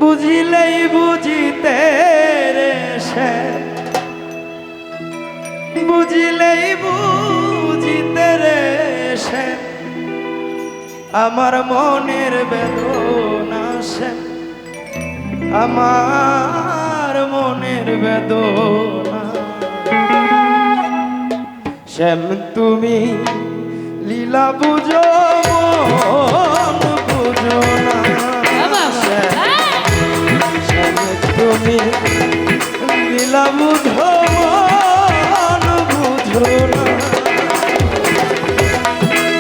বুঝিলেই বুঝিতে রে সে, বুঝিলেই বুঝিতে রে সে আমার মনের বেদনা সে, আমার মনের বেদনা। শ্যাম তুমি লীলা বুঝো মন বুঝো না, শ্যাম তুমি লীলা বুঝো মন বুঝো না।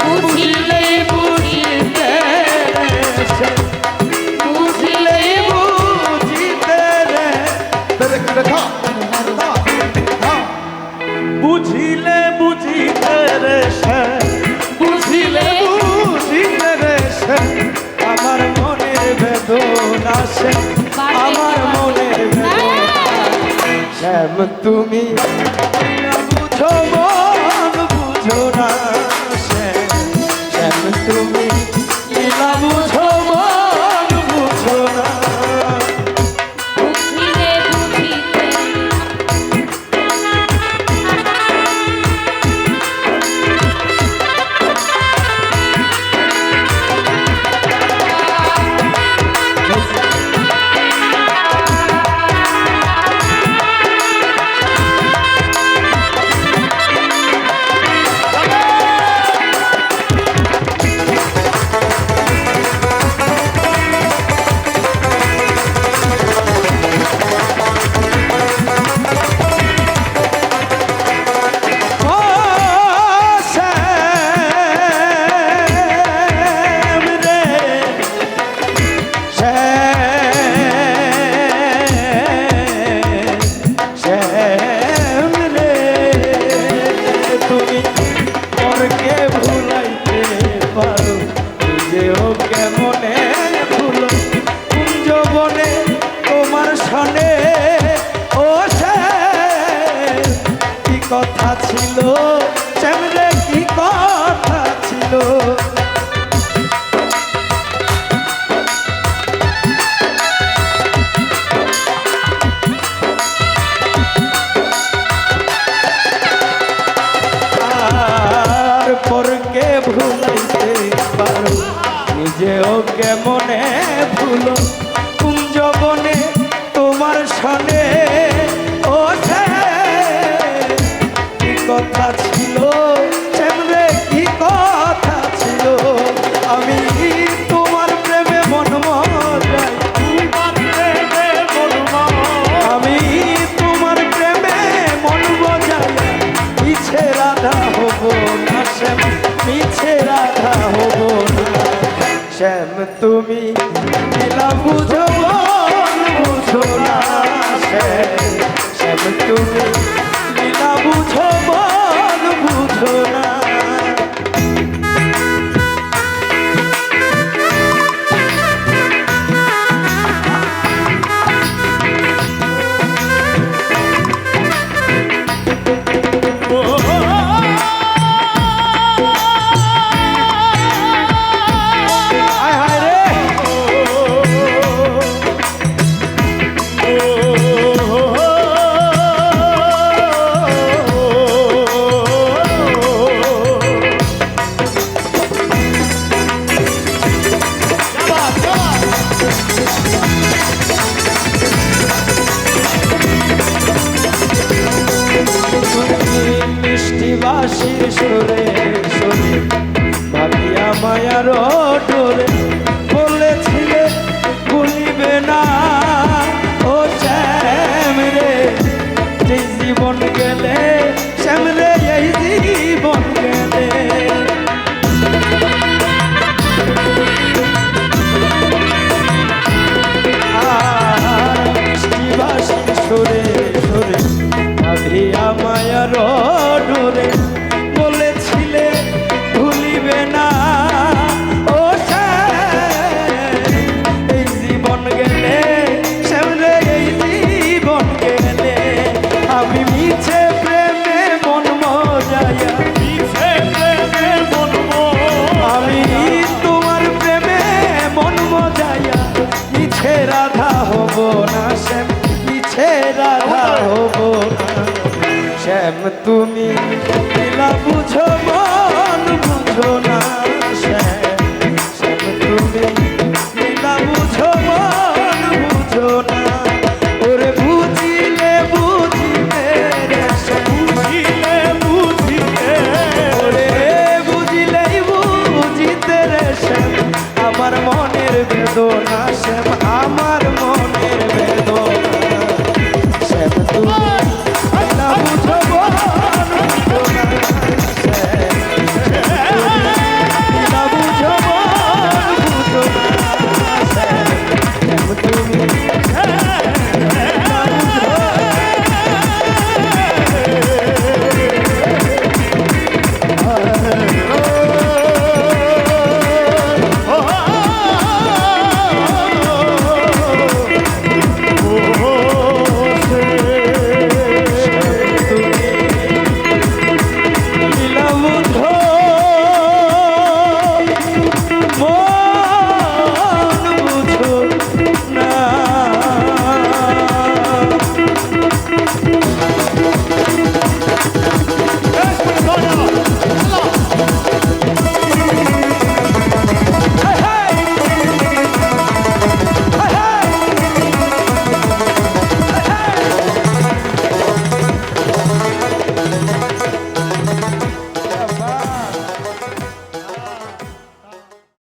বুঝিলে বুঝিতে বুঝিলে বুঝিতে রে, বুঝিলে বুঝিতে রে সে, বুঝিলে বুঝিতে রে সে আমার মনের বেদনা সে, আমার মনের বেদনা। শ্যাম তুমি বুঝো মন বুঝো না, শ্যাম তুমি লীলা বুঝো মন বুঝো না। কথা ছিল শ্যামরে কি কথা ছিল, আর পরকে ভুলাইতে পারো নিজেও কেমনে ভুলো, কুঞ্জবনে তোমার সনে ও কথা ছিল শ্যামরে কি কথা ছিল। আমি তোমার প্রেমে মন মজাই, আমি তোমার প্রেমে মন মজাই মিছে রাধা হব না শ্যাম, মিছে রাধা হব না। শ্যাম তুমি লীলা বুঝো মন বুঝো না, শ্যাম তুমি লীলা বুঝো মন বুঝো না। বাঁশির সুরে সুরে ভাবিয়া মায়ার ডোরে বলেছিলে ভুলিবে না ও শ্যাম রে, যে জীবন গেলে শ্যাম রে এই জীবন গেলে। আর মিষ্টি বাঁশির সুরে সুরে ভাবিয়া মায়ার ডোরে রাধা হব না শ্যাম, মিছে রাধা হব না শ্যাম। তুমি লীলা বুঝো মন বুঝো না শ্যাম, শ্যাম তুমি লীলা বুঝো মন বুঝো না। ওরে বুঝিলে বুঝিলে রে শ্যাম, বুঝিলে বুঝিলে ওরে বুঝিলেই বুঝিতে রে শ্যাম, আমার মনের বেদনা শ্যাম, আমার